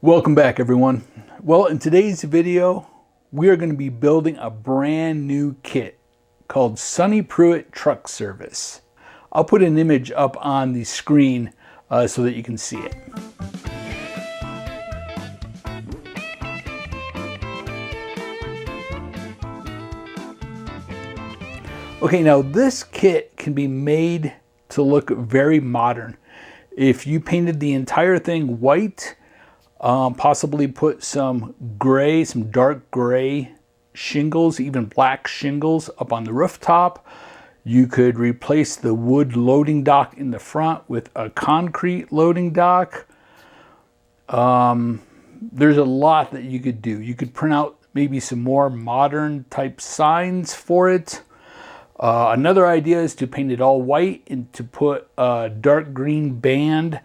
Welcome back, everyone. Well, in today's video, we are going to be building a brand new kit called Sonny Pruitt Truck Service. I'll put an image up on the screen so that you can see it. Okay, now this kit can be made to look very modern. If you painted the entire thing white, possibly put some gray, some dark gray shingles, even black shingles up on the rooftop. You could replace the wood loading dock in the front with a concrete loading dock. There's a lot that you could do. You could print out maybe some more modern type signs for it. Another idea is to paint it all white and to put a dark green band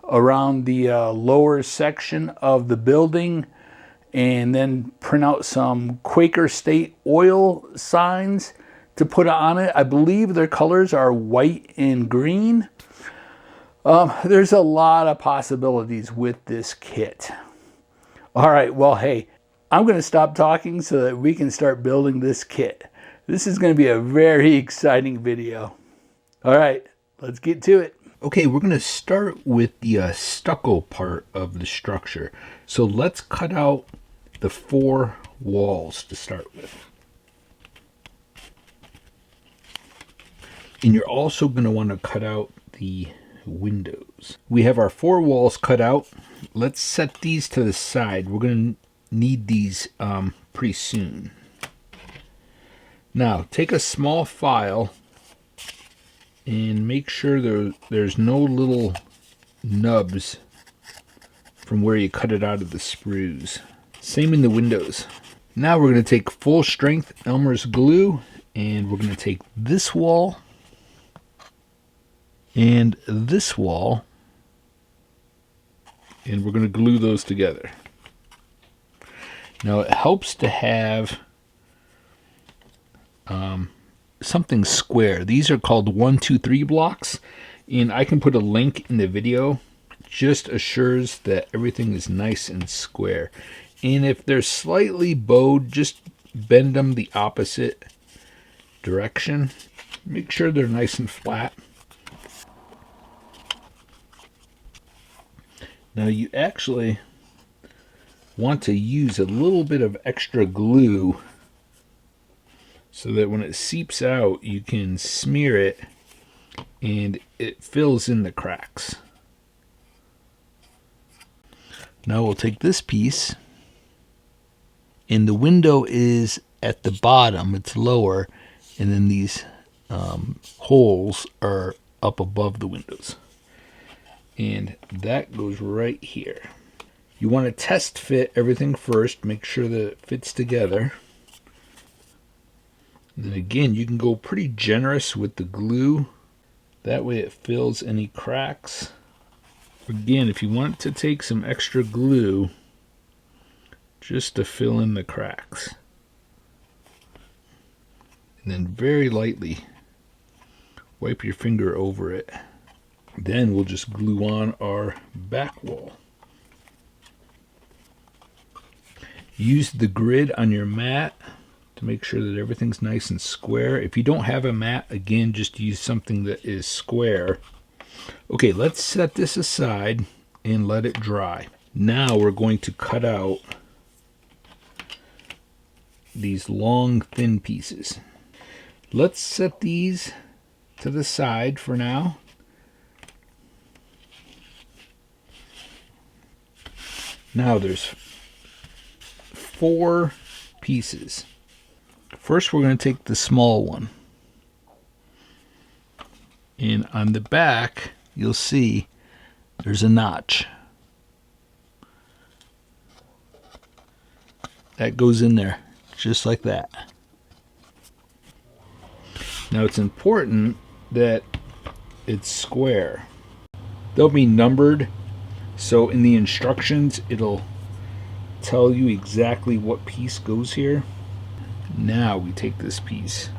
around the lower section of the building, and then print out some Quaker State oil signs to put on it. I believe their colors are white and green. There's a lot of possibilities with this kit. All right, well, hey, I'm going to stop talking so that we can start building this kit. This is going to be a very exciting video. All right, let's get to it. Okay, we're going to start with the stucco part of the structure. So let's cut out the 4 walls to start with. And you're also going to want to cut out the windows. We have our 4 walls cut out. Let's set these to the side. We're going to need these pretty soon. Now, take a small file and make sure there's no little nubs from where you cut it out of the sprues. Same in the windows. Now we're going to take full strength Elmer's glue, and we're going to take this wall and this wall, and we're going to glue those together. Now it helps to have something square. These are called 1, 2, 3 blocks, and I can put a link in the video. Just assures that everything is nice and square. And if they're slightly bowed, just bend them the opposite direction. Make sure they're nice and flat. Now you actually want to use a little bit of extra glue so that when it seeps out, you can smear it and it fills in the cracks. Now we'll take this piece, and the window is at the bottom, it's lower, and then these holes are up above the windows. And that goes right here. You want to test fit everything first, make sure that it fits together. And then again, you can go pretty generous with the glue. That way it fills any cracks. Again, if you want to take some extra glue just to fill in the cracks. And then very lightly wipe your finger over it. Then we'll just glue on our back wall. Use the grid on your mat to make sure that everything's nice and square. If you don't have a mat, again, just use something that is square. Okay, let's set this aside and let it dry. Now we're going to cut out these long, thin pieces. Let's set these to the side for now. Now there's 4 pieces. First, we're going to take the small one. And on the back, you'll see there's a notch. That goes in there, just like that. Now, it's important that it's square. They'll be numbered, so in the instructions, it'll tell you exactly what piece goes here. Now we take this piece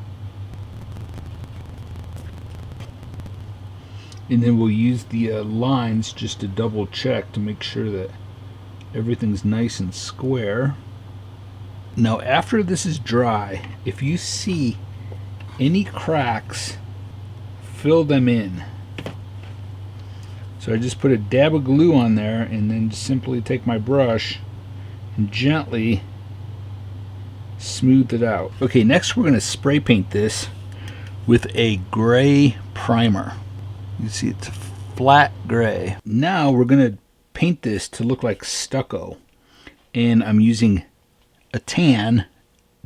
and then we'll use the lines just to double check to make sure that Everything's nice and square. Now after this is dry, if you see any cracks, fill them in. So I just put a dab of glue on there and then simply take my brush and gently smooth it out. Okay, next we're going to spray paint this with a gray primer. You see it's flat gray. Now we're going to paint this to look like stucco. And I'm using a tan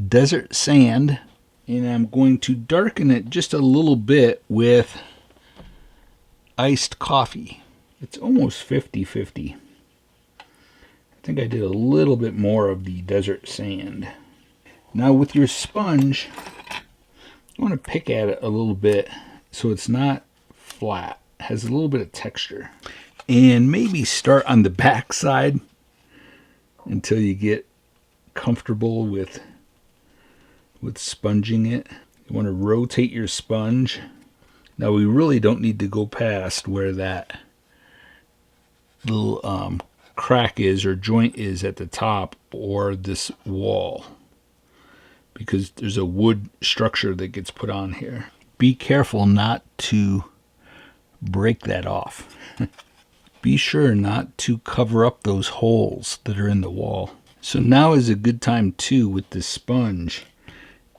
desert sand, and I'm going to darken it just a little bit with iced coffee. It's almost 50-50. I think I did a little bit more of the desert sand. Now with your sponge, you want to pick at it a little bit so it's not flat. It has a little bit of texture. And maybe start on the back side until you get comfortable with sponging it. You want to rotate your sponge. Now we really don't need to go past where that little crack is or joint is at the top or this wall, because there's a wood structure that gets put on here. Be careful not to break that off. Be sure not to cover up those holes that are in the wall. So now is a good time too with the sponge.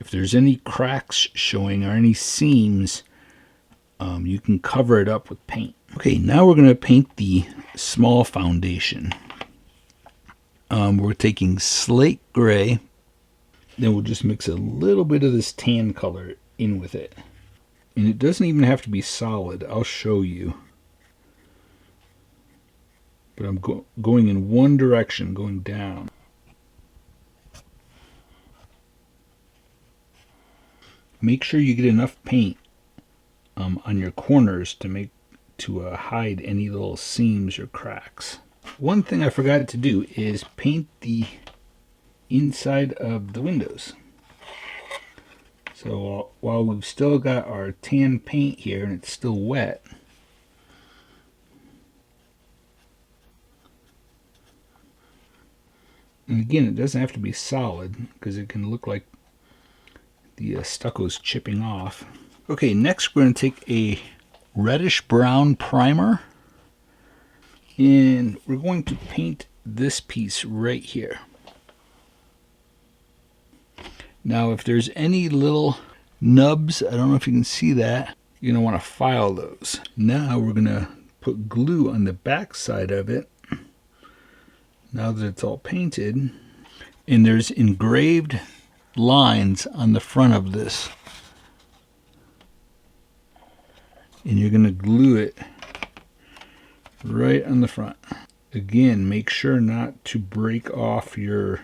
If there's any cracks showing or any seams, you can cover it up with paint. Okay, now we're going to paint the small foundation. We're taking slate gray. Then we'll just mix a little bit of this tan color in with it. And it doesn't even have to be solid. I'll show you. But I'm going in one direction, going down. Make sure you get enough paint on your corners to hide any little seams or cracks. One thing I forgot to do is paint the inside of the windows. So while we've still got our tan paint here and it's still wet, and again, it doesn't have to be solid because it can look like the stucco's chipping off. Okay, next we're going to take a reddish brown primer and we're going to paint this piece right here. Now if there's any little nubs, I don't know if you can see that, you're going to want to file those. Now we're going to put glue on the back side of it, now that it's all painted, and there's engraved lines on the front of this. And you're going to glue it right on the front. Again, make sure not to break off your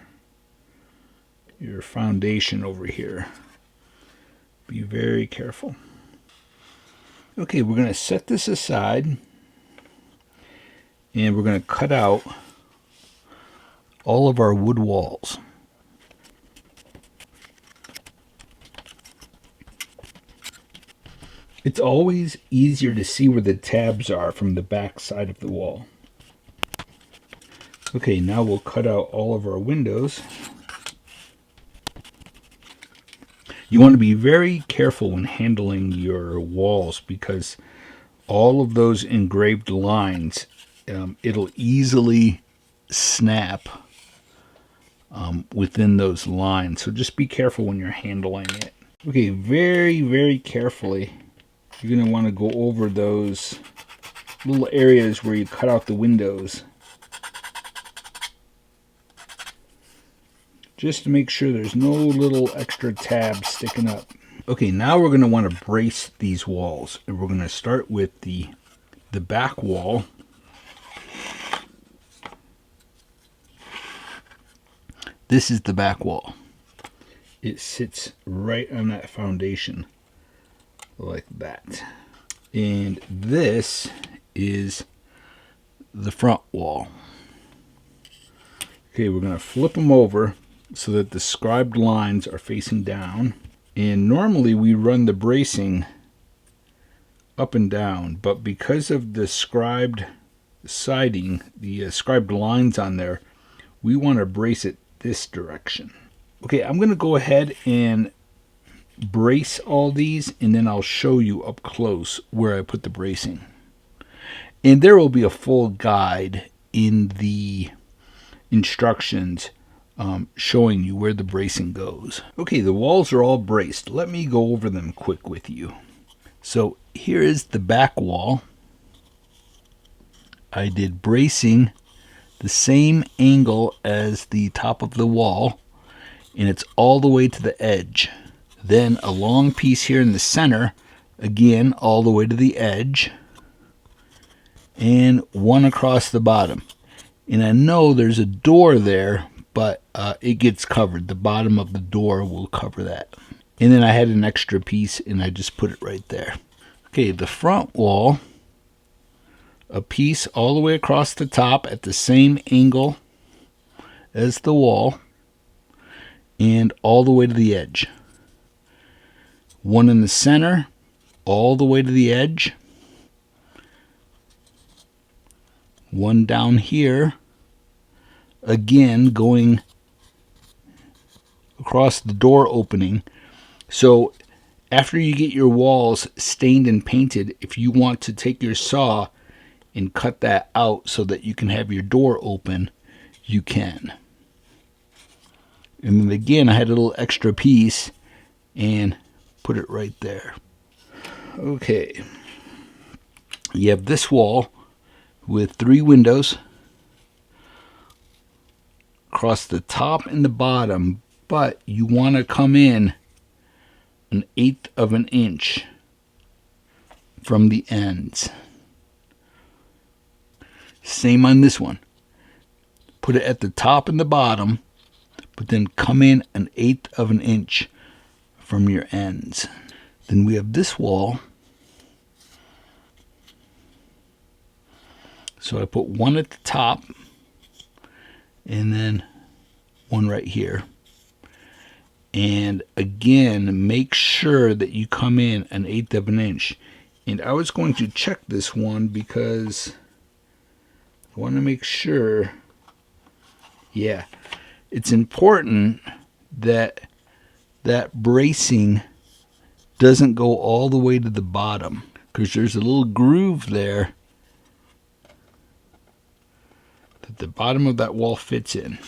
foundation over here. Be very careful. Okay, we're going to set this aside and we're going to cut out all of our wood walls. It's always easier to see where the tabs are from the back side of the wall. Okay, now we'll cut out all of our windows. You want to be very careful when handling your walls because all of those engraved lines, it'll easily snap within those lines. So just be careful when you're handling it. Okay, very, very carefully, you're going to want to go over those little areas where you cut out the windows, just to make sure there's no little extra tabs sticking up. Okay, now we're going to want to brace these walls, and we're going to start with the back wall. This is the back wall. It sits right on that foundation like that. And this is the front wall. Okay, we're going to flip them over so that the scribed lines are facing down. And normally we run the bracing up and down, but because of the scribed siding, the scribed lines on there, we want to brace it this direction. Okay, I'm going to go ahead and brace all these, and then I'll show you up close where I put the bracing. And there will be a full guide in the instructions showing you where the bracing goes. Okay, the walls are all braced. Let me go over them quick with you. So here is the back wall. I did bracing the same angle as the top of the wall, and it's all the way to the edge. Then a long piece here in the center, again all the way to the edge, and one across the bottom. And I know there's a door there, but it gets covered. The bottom of the door will cover that. And then I had an extra piece, and I just put it right there. Okay, the front wall, a piece all the way across the top at the same angle as the wall, and all the way to the edge. One in the center, all the way to the edge. One down here, again going across the door opening. So after you get your walls stained and painted, if you want to take your saw and cut that out so that you can have your door open, you can. And then again, I had a little extra piece and put it right there. Okay, you have this wall with 3 windows across the top and the bottom, but you want to come in 1/8 of an inch from the ends. Same on this one. Put it at the top and the bottom, but then come in 1/8 of an inch from your ends. Then we have this wall. So I put one at the top and then one right here. And again, make sure that you come in 1/8 of an inch. And I was going to check this one because I want to make sure. Yeah, it's important that that bracing doesn't go all the way to the bottom, because there's a little groove there that the bottom of that wall fits in.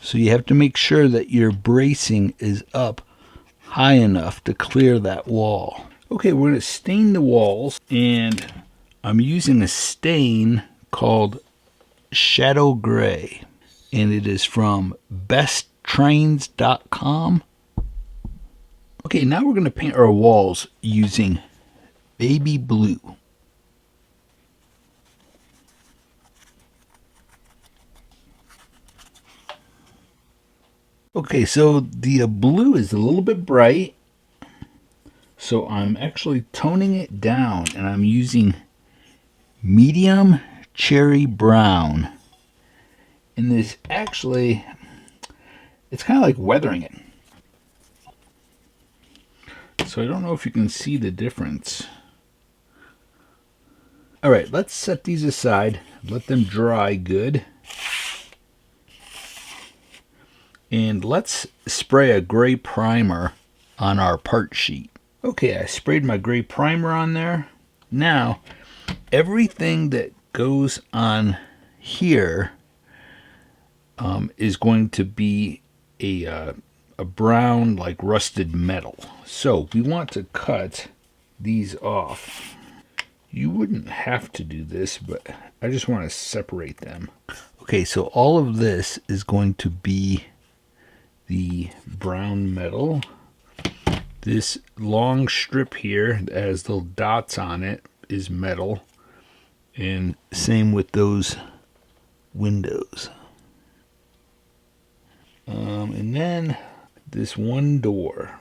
So you have to make sure that your bracing is up high enough to clear that wall. Okay, we're going to stain the walls, and I'm using a stain called Shadow Gray, and it is from besttrains.com. Okay, now we're going to paint our walls using baby blue. Okay, so the blue is a little bit bright, so I'm actually toning it down, and I'm using medium cherry brown. And this actually, it's kind of like weathering it. So I don't know if you can see the difference. All right, let's set these aside, let them dry good. And let's spray a gray primer on our part sheet. Okay, I sprayed my gray primer on there. Now, everything that goes on here is going to be a brown, like rusted metal. So we want to cut these off. You wouldn't have to do this, but I just want to separate them. Okay, so all of this is going to be the brown metal. This long strip here that has little dots on it is metal, and same with those windows. And then this one door.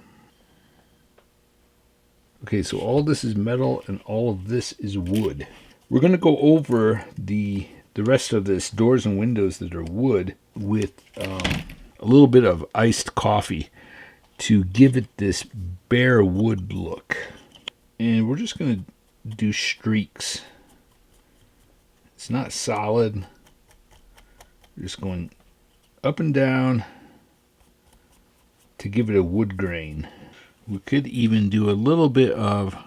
Okay, so all this is metal and all of this is wood. We're going to go over the rest of this, doors and windows that are wood, with a little bit of iced coffee to give it this bare wood look. And we're just going to do streaks. It's not solid. We're just going up and down to give it a wood grain. We could even do a little bit of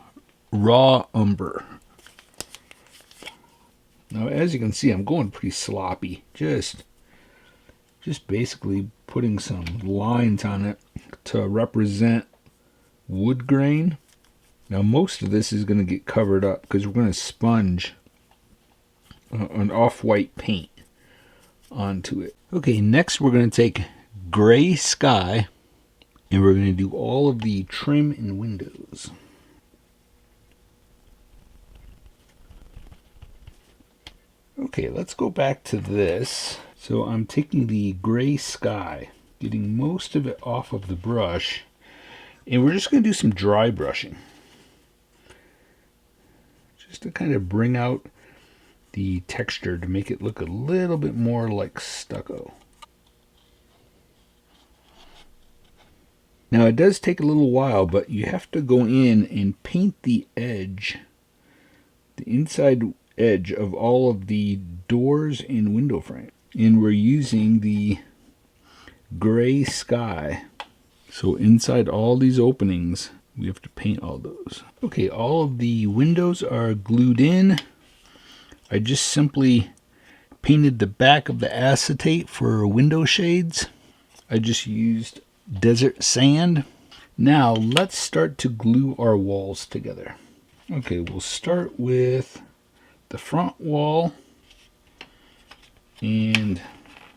raw umber. Now, as you can see, I'm going pretty sloppy. Just basically putting some lines on it to represent wood grain. Now, most of this is going to get covered up because we're going to sponge an off-white paint onto it. Okay, next we're going to take gray sky and we're going to do all of the trim and windows. Okay, let's go back to this. So I'm taking the gray sky, getting most of it off of the brush, and we're just going to do some dry brushing. Just to kind of bring out the texture to make it look a little bit more like stucco. Now it does take a little while, but you have to go in and paint the edge, the inside edge of all of the doors and window frame. And we're using the gray sky. So inside all these openings, we have to paint all those. Okay, all of the windows are glued in. I just simply painted the back of the acetate for window shades. I just used desert sand. Now let's start to glue our walls together. Okay, we'll start with the front wall and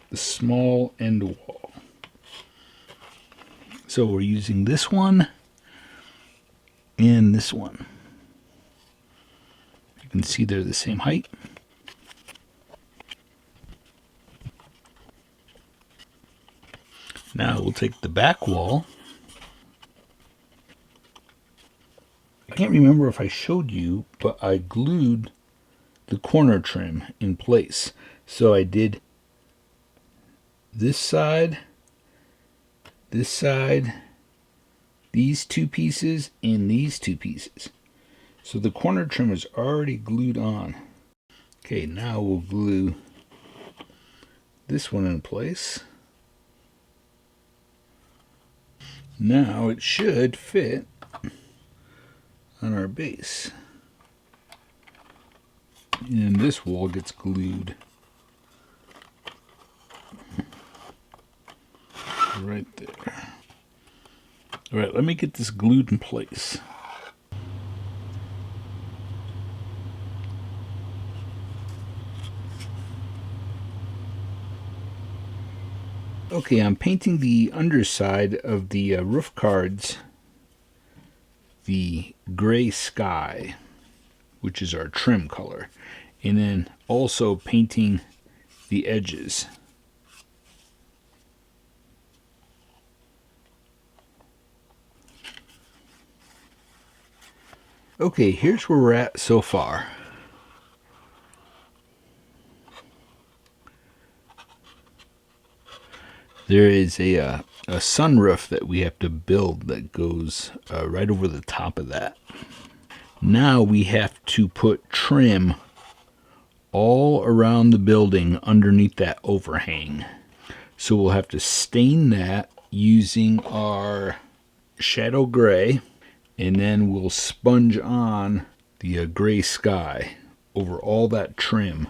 the small end wall. So we're using this one and this one. You can see they're the same height. Now we'll take the back wall. I can't remember if I showed you, but I glued the corner trim in place. So I did this side, these two pieces, and these two pieces. So the corner trim is already glued on. Okay, now we'll glue this one in place. Now it should fit on our base. And this wall gets glued right there. All right, let me get this glued in place. Okay, I'm painting the underside of the roof cards the gray sky, which is our trim color, and then also painting the edges. Okay, here's where we're at so far. There is a sunroof that we have to build that goes right over the top of that. Now we have to put trim all around the building underneath that overhang. So we'll have to stain that using our shadow gray, and then we'll sponge on the gray sky over all that trim.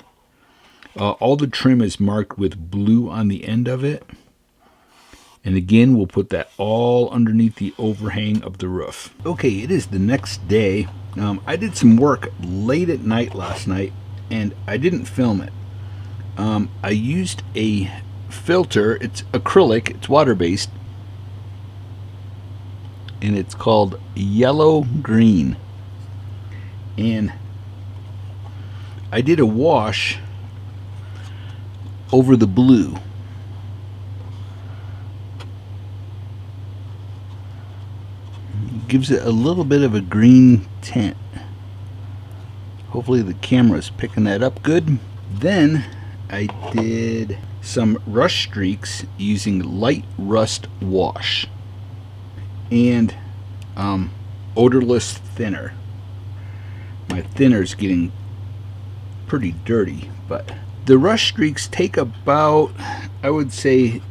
All the trim is marked with blue on the end of it. And again, we'll put that all underneath the overhang of the roof. Okay, it is the next day. I did some work late at night last night, and I didn't film it. I used a filter. It's acrylic. It's water-based. And it's called Yellow Green. And I did a wash over the blue. Gives it a little bit of a green tint. Hopefully the camera's picking that up good. Then I did some rust streaks using light rust wash and odorless thinner. My thinner's getting pretty dirty, but the rush streaks take about, I would say,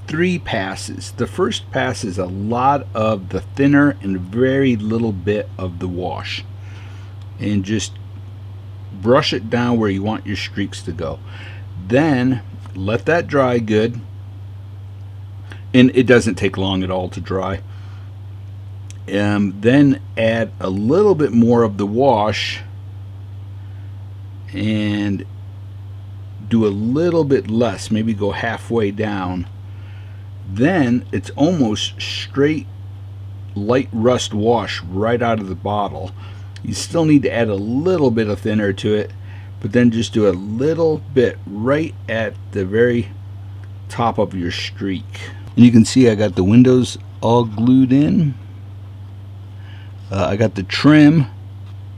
3 passes. The first pass is a lot of the thinner and very little bit of the wash, and just brush it down where you want your streaks to go. Then let that dry good, and it doesn't take long at all to dry. Then add a little bit more of the wash and do a little bit less, maybe go halfway down. Then it's almost straight light rust wash right out of the bottle. You still need to add a little bit of thinner to it, but then just do a little bit right at the very top of your streak. And you can see I got the windows all glued in. I got the trim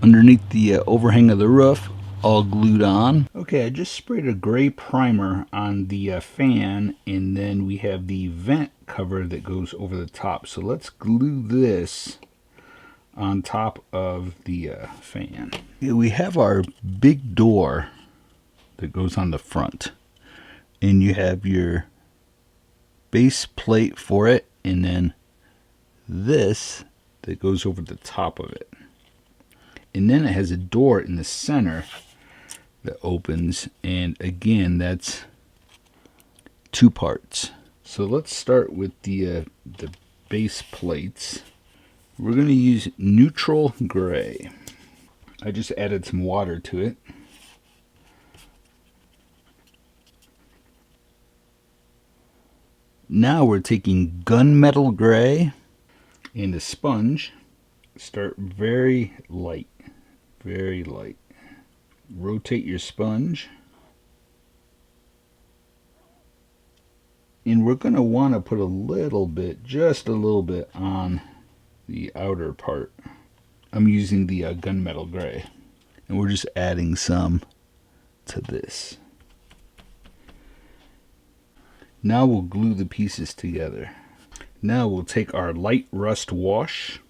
underneath the overhang of the roof all glued on. Okay, I just sprayed a gray primer on the fan, and then we have the vent cover that goes over the top. So let's glue this on top of the fan. Here we have our big door that goes on the front, and you have your base plate for it, and then this that goes over the top of it. And then it has a door in the center that opens, and again, that's 2 parts. So let's start with the base plates. We're going to use neutral gray. I just added some water to it. Now we're taking gunmetal gray and a sponge. Start very light, very light. Rotate your sponge. And we're going to want to put a little bit, just a little bit, on the outer part. I'm using the gunmetal gray. And we're just adding some to this. Now we'll glue the pieces together. Now we'll take our light rust wash.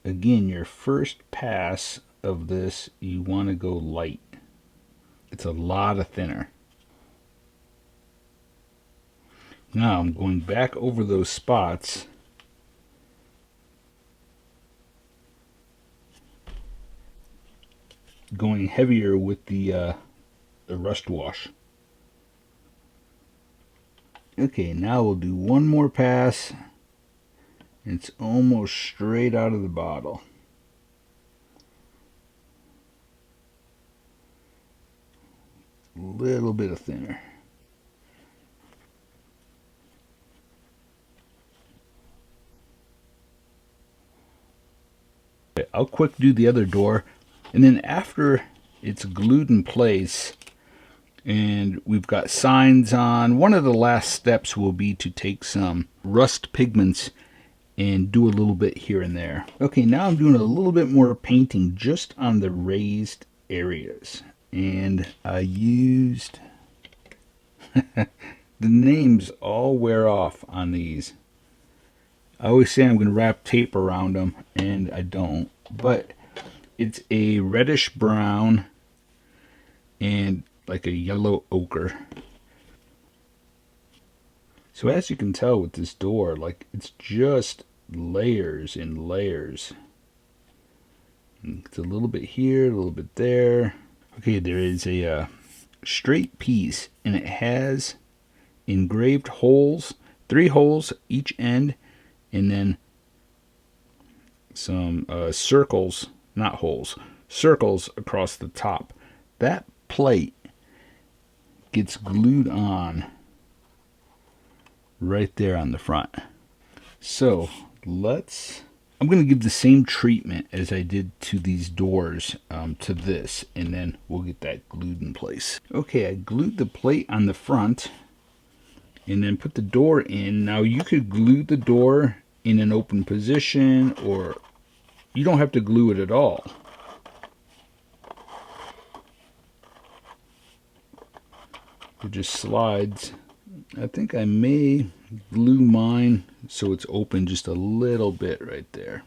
Again, your first pass of this, you want to go light. It's a lot of thinner. Now I'm going back over those spots. Going heavier with the rust wash. Okay, now we'll do one more pass. It's almost straight out of the bottle. A little bit of thinner. I'll quick do the other door, and then after it's glued in place and we've got signs on, one of the last steps will be to take some rust pigments and do a little bit here and there. Okay, now I'm doing a little bit more painting just on the raised areas, and I used the names all wear off on these. I always say I'm going to wrap tape around them, and I don't. But it's a reddish brown and like a yellow ochre. So as you can tell with this door, like, it's just layers and layers. It's a little bit here, a little bit there. Okay, there is a straight piece, and it has engraved holes, 3 holes each end, and then some circles, not holes, circles across the top. That plate gets glued on right there on the front. So I'm going to give the same treatment as I did to these doors to this, and then we'll get that glued in place. Okay, I glued the plate on the front and then put the door in. Now you could glue the door in an open position, or you don't have to glue it at all. It just slides. I think I may glue mine so it's open just a little bit right there.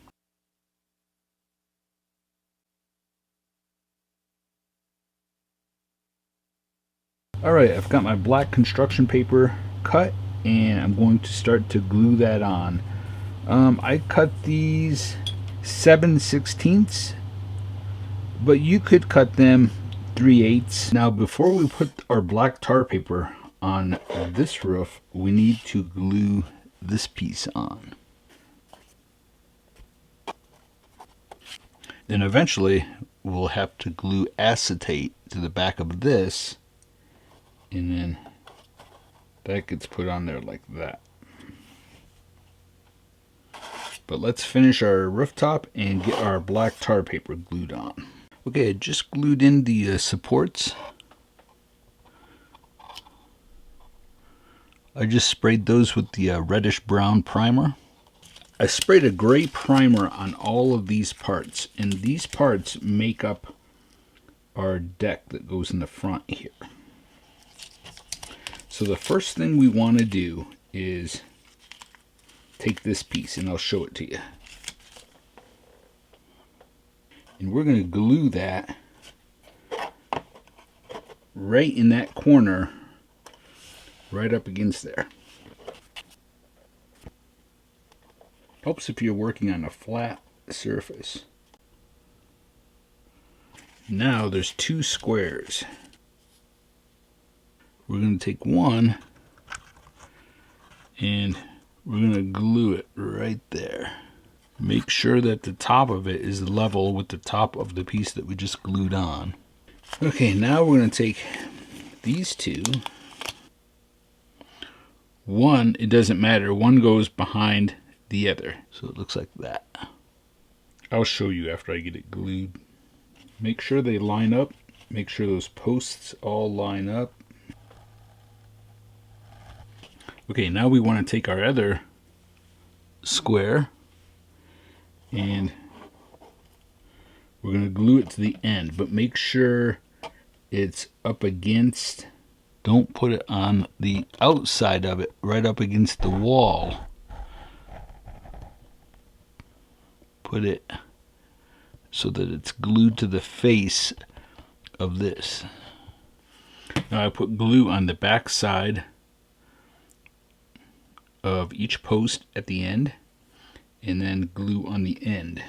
Alright, I've got my black construction paper cut and I'm going to start to glue that on. I cut these 7/16, but you could cut them 3/8. Now before we put our black tar paper on this roof, we need to glue this piece on. Then eventually we'll have to glue acetate to the back of this, and then that gets put on there like that. But let's finish our rooftop and get our black tar paper glued on. Okay, I just glued in the supports. I just sprayed those with the reddish brown primer. I sprayed a gray primer on all of these parts, and these parts make up our deck that goes in the front here. So the first thing we want to do is take this piece, and I'll show it to you. And we're going to glue that right in that corner, right up against there. Helps if you're working on a flat surface. Now there's two squares. We're going to take one and we're going to glue it right there. Make sure that the top of it is level with the top of the piece that we just glued on. Okay, now we're going to take these two. One, it doesn't matter, one goes behind the other, so it looks like that. I'll show you after I get it glued. Make sure they line up. Make sure those posts all line up. Okay, now we want to take our other square and we're going to glue it to the end, but make sure it's up against, don't put it on the outside of it, right up against the wall. Put it so that it's glued to the face of this. Now I put glue on the back side of each post at the end, and then glue on the end.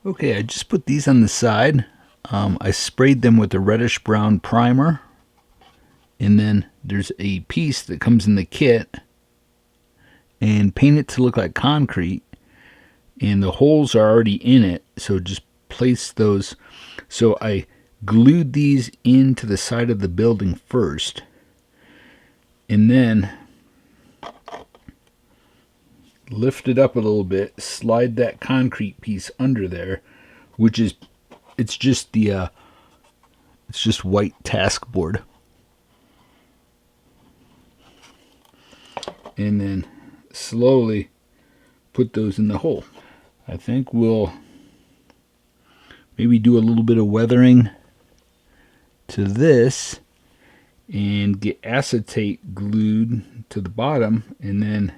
Okay, I just put these on the side. I sprayed them with a reddish brown primer, and then there's a piece that comes in the kit, and paint it to look like concrete, and the holes are already in it, so just place those. So I glued these into the side of the building first, and then lift it up a little bit, slide that concrete piece under there, which is, it's just white task board, and then slowly put those in the hole. I think we'll maybe do a little bit of weathering to this and get acetate glued to the bottom, and then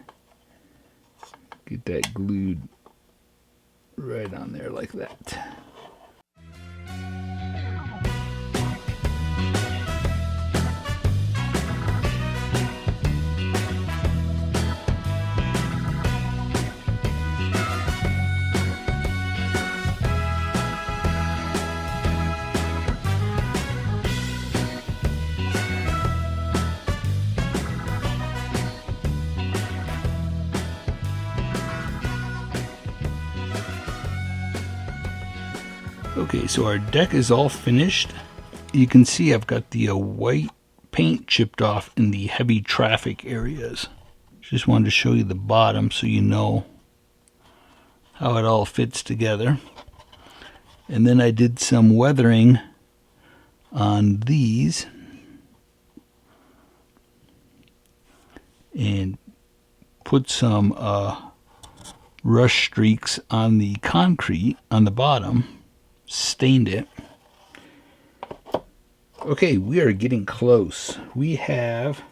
get that glued right on there like that. Okay, so our deck is all finished. You can see I've got the white paint chipped off in the heavy traffic areas. Just wanted to show you the bottom so you know how it all fits together. And then I did some weathering on these and put some rush streaks on the concrete on the bottom. Stained it. Okay, we are getting close. We have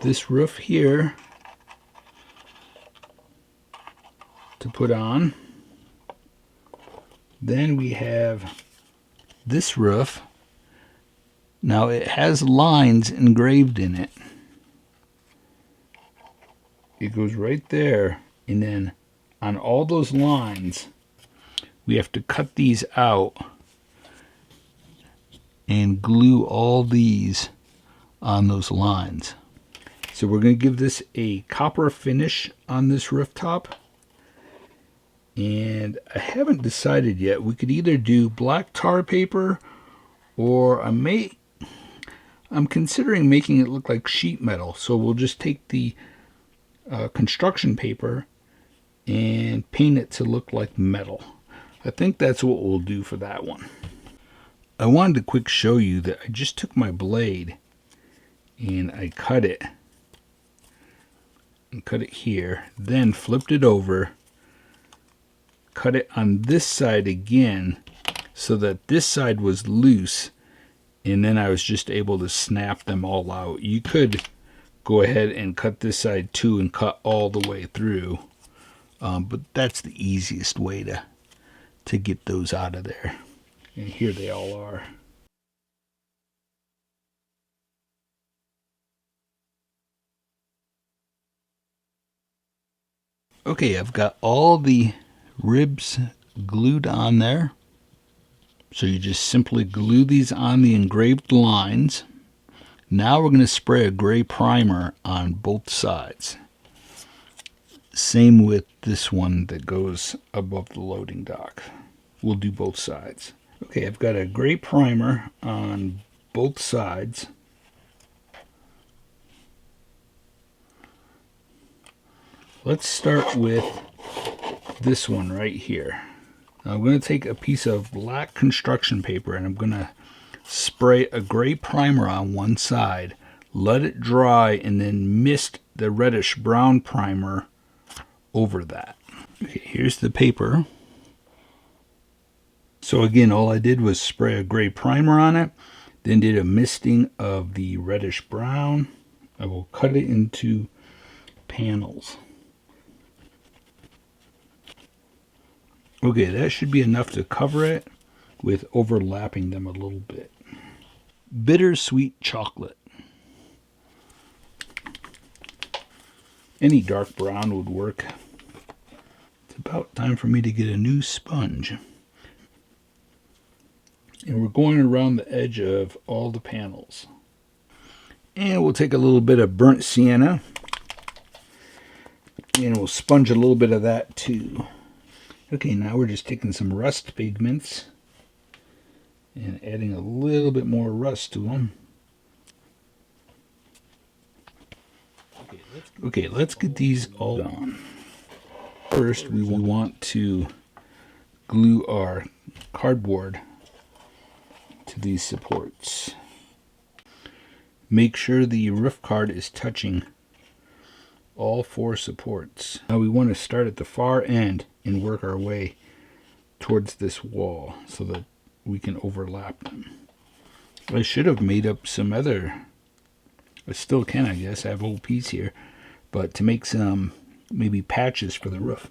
this roof here to put on. Then we have this roof. Now it has lines engraved in it. It goes right there, and then on all those lines, we have to cut these out and glue all these on those lines. So we're going to give this a copper finish on this rooftop. And I haven't decided yet. We could either do black tar paper, or I'm considering making it look like sheet metal. So we'll just take the construction paper and paint it to look like metal. I think that's what we'll do for that one. I wanted to quick show you that I just took my blade and I cut it here, then flipped it over, cut it on this side again so that this side was loose, and then I was just able to snap them all out. You could go ahead and cut this side too and cut all the way through, but that's the easiest way to get those out of there. And here they all are. Okay, I've got all the ribs glued on there. So you just simply glue these on the engraved lines. Now we're going to spray a gray primer on both sides. Same with this one that goes above the loading dock. We'll do both sides. Okay, I've got a gray primer on both sides. Let's start with this one right here. Now I'm going to take a piece of black construction paper and I'm going to spray a gray primer on one side, let it dry, and then mist the reddish brown primer over that. Okay, here's the paper. So again, all I did was spray a gray primer on it, then did a misting of the reddish brown. I will cut it into panels. Okay, that should be enough to cover it with overlapping them a little bit. Bittersweet chocolate. Any dark brown would work. It's about time for me to get a new sponge. And we're going around the edge of all the panels. And we'll take a little bit of burnt sienna. And we'll sponge a little bit of that too. Okay, now we're just taking some rust pigments and adding a little bit more rust to them. Okay, let's get these all on. First, we want to glue our cardboard to these supports. Make sure the roof card is touching all four supports. Now we want to start at the far end and work our way towards this wall so that we can overlap them. I should have made up some other, I still can, I guess, I have a whole piece here, but to make some maybe patches for the roof.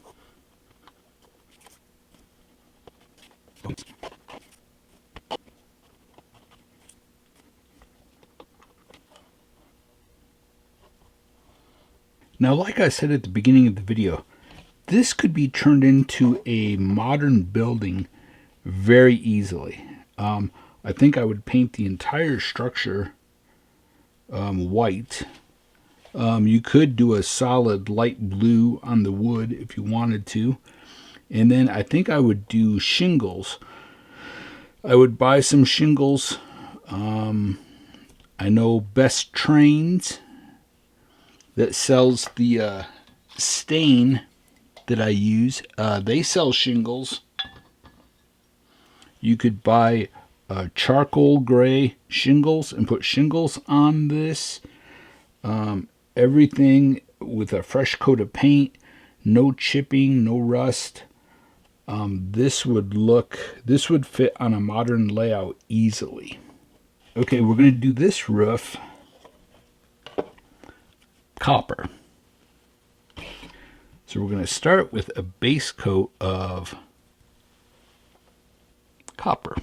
Now, like I said at the beginning of the video, this could be turned into a modern building very easily. I think I would paint the entire structure white. You could do a solid light blue on the wood if you wanted to. And then I think I would do shingles. I would buy some shingles. I know Best Trains that sells the stain that I use. They sell shingles. You could buy charcoal gray shingles and put shingles on this. Everything with a fresh coat of paint, no chipping, no rust. This would fit on a modern layout easily. Okay, we're going to do this roof copper. So we're going to start with a base coat of copper.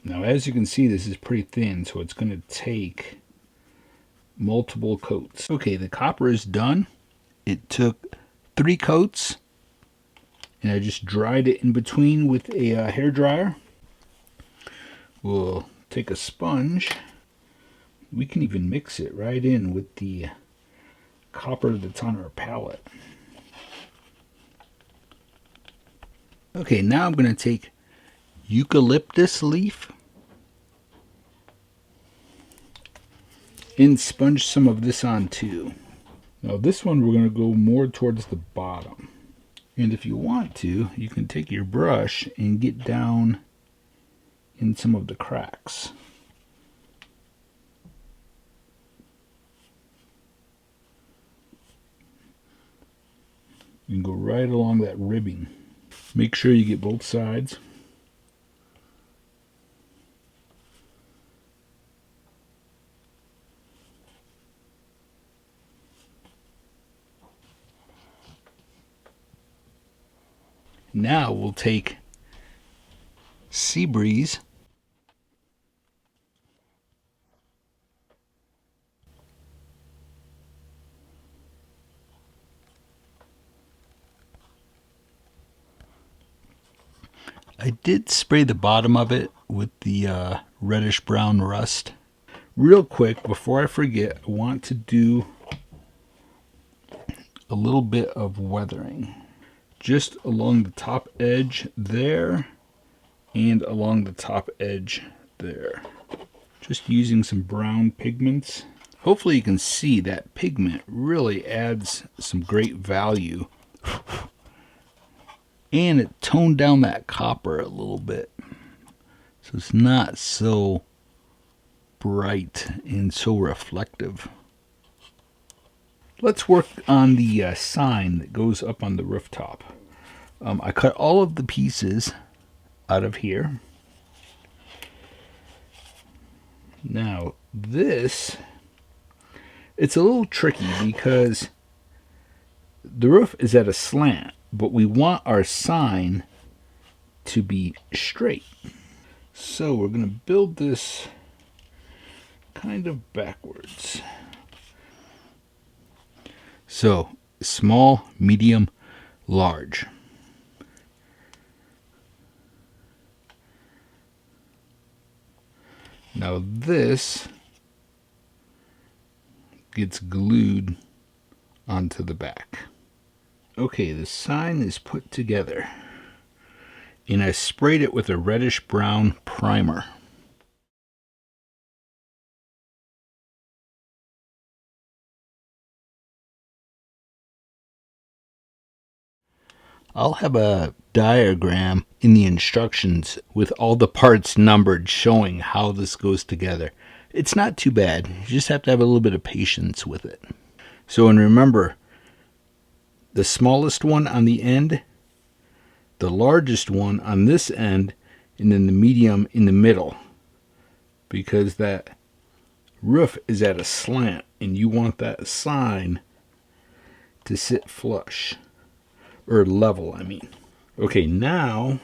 Now, as you can see, this is pretty thin, so it's going to take multiple coats. Okay, the copper is done. It took 3 coats, and I just dried it in between with a hair dryer. We'll take a sponge. We can even mix it right in with the copper that's on our palette. Okay, now I'm going to take eucalyptus leaf and sponge some of this on too. Now this one we're going to go more towards the bottom. And if you want to, you can take your brush and get down in some of the cracks. You can go right along that ribbing. Make sure you get both sides. Now we'll take Sea Breeze I did spray the bottom of it with the reddish brown rust. Real quick, before I forget, I want to do a little bit of weathering. Just along the top edge there and along the top edge there. Just using some brown pigments. Hopefully you can see that pigment really adds some great value. And it toned down that copper a little bit. So it's not so bright and so reflective. Let's work on the sign that goes up on the rooftop. I cut all of the pieces out of here. Now this, it's a little tricky because the roof is at a slant, but we want our sign to be straight. So we're going to build this kind of backwards. So small, medium, large. Now this gets glued onto the back. Okay, the sign is put together, and I sprayed it with a reddish brown primer. I'll have a diagram in the instructions with all the parts numbered showing how this goes together. It's not too bad. You just have to have a little bit of patience with it. So, and remember, the smallest one on the end, the largest one on this end, and then the medium in the middle. Because that roof is at a slant, and you want that sign to sit flush. Or level, I mean. Okay, now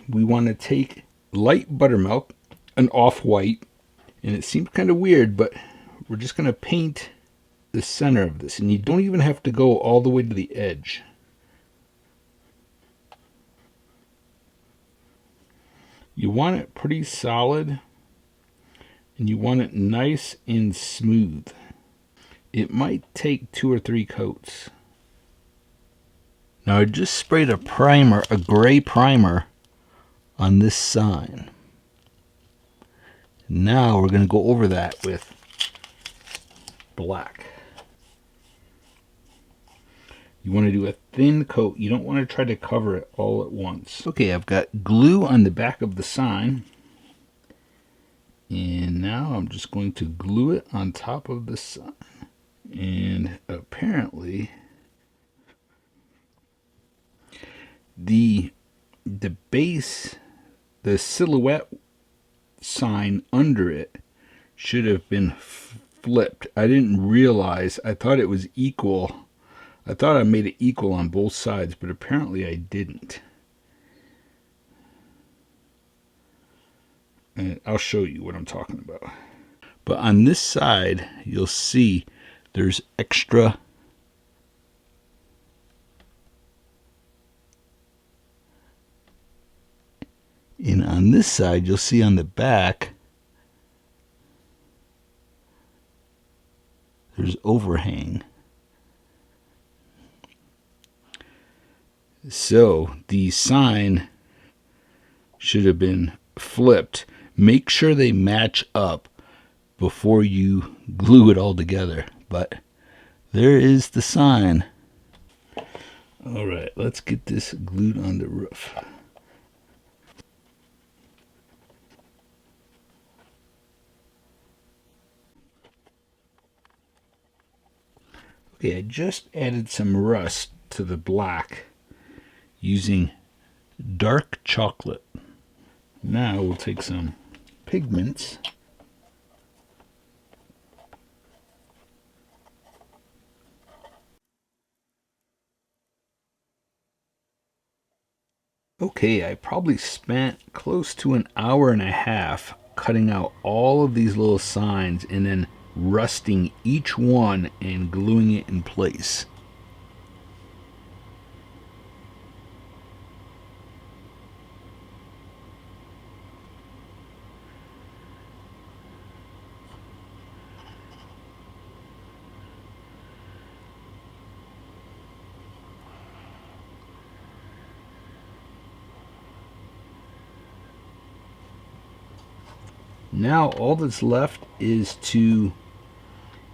we want to take light buttermilk, an off-white, and it seems kind of weird, but we're just going to paint the center of this, and you don't even have to go all the way to the edge. You want it pretty solid, and you want it nice and smooth. It might take 2 or 3 coats. Now I just sprayed a primer, a gray primer, on this sign. Now we're going to go over that with black. You want to do a thin coat. You don't want to try to cover it all at once. Okay, I've got glue on the back of the sign. And now I'm just going to glue it on top of the sign. And apparently the base, the silhouette sign under it should have been flipped. I didn't realize. I thought it was equal I thought I made it equal on both sides, but apparently I didn't. And I'll show you what I'm talking about. But on this side, you'll see there's extra. And on this side, you'll see on the back, there's overhang. So the sign should have been flipped. Make sure they match up before you glue it all together. But there is the sign. All right, let's get this glued on the roof. Okay, I just added some rust to the black using dark chocolate. Now we'll take some pigments. Okay, I probably spent close to an hour and a half cutting out all of these little signs and then rusting each one and gluing it in place. Now all that's left is to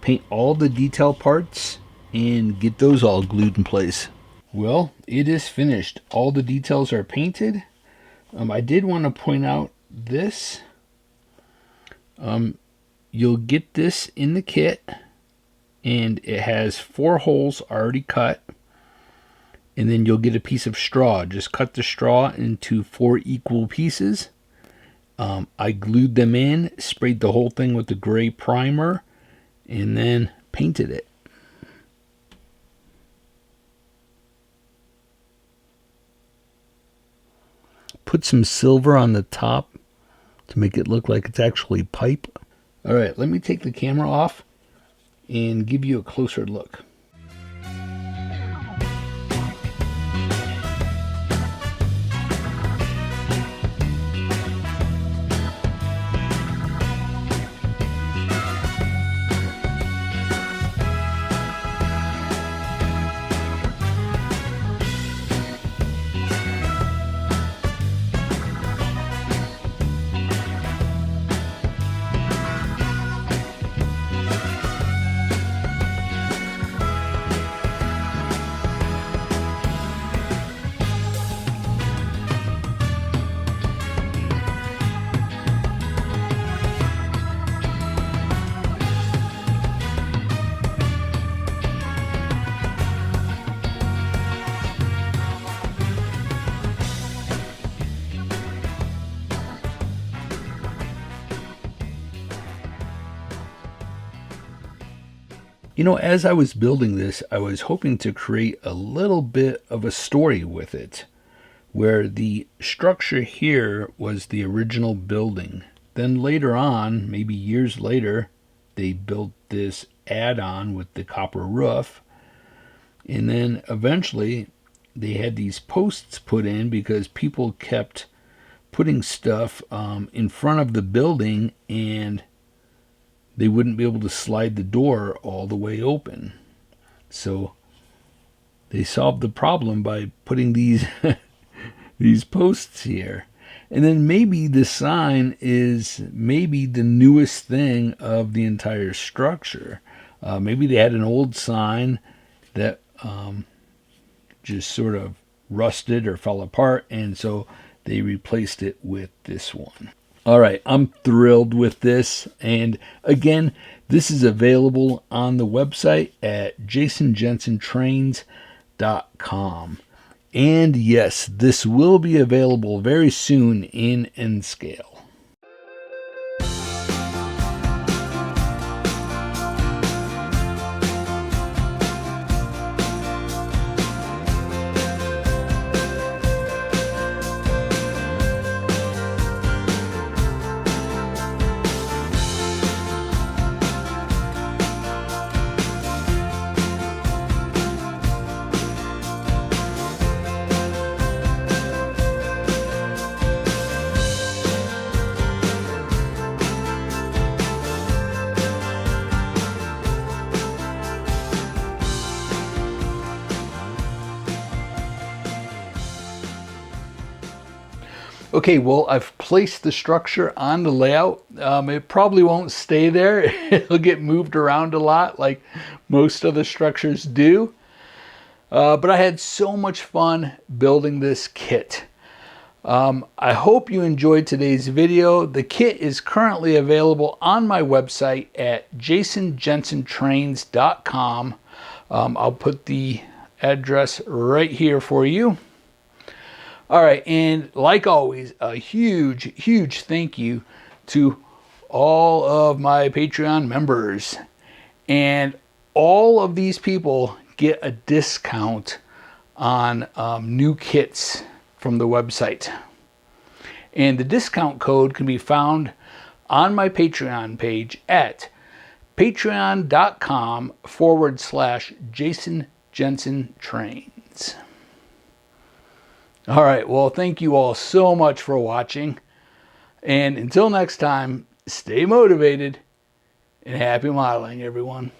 paint all the detail parts and get those all glued in place. Well, it is finished. All the details are painted. I did want to point out this. You'll get this in the kit, and it has 4 holes already cut. And then you'll get a piece of straw. Just cut the straw into 4 equal pieces. I glued them in, sprayed the whole thing with the gray primer, and then painted it. Put some silver on the top to make it look like it's actually pipe. All right, let me take the camera off and give you a closer look. You know, as I was building this, I was hoping to create a little bit of a story with it, where the structure here was the original building. Then later on, maybe years later, they built this add-on with the copper roof. And then eventually they had these posts put in because people kept putting stuff in front of the building, and they wouldn't be able to slide the door all the way open. So they solved the problem by putting these these posts here. And then maybe the sign is maybe the newest thing of the entire structure. Maybe they had an old sign that just sort of rusted or fell apart, and so they replaced it with this one. All right, I'm thrilled with this. And again, this is available on the website at jasonjensentrains.com. And yes, this will be available very soon in N scale. Okay, well, I've placed the structure on the layout. It probably won't stay there. It'll get moved around a lot like most other structures do. But I had so much fun building this kit. I hope you enjoyed today's video. The kit is currently available on my website at jasonjensentrains.com. I'll put the address right here for you. All right, and like always, a huge thank you to all of my Patreon members. And all of these people get a discount on new kits from the website. And the discount code can be found on my Patreon page at patreon.com/JasonJensenTrains. All right, well, thank you all so much for watching. And until next time, stay motivated and happy modeling, everyone.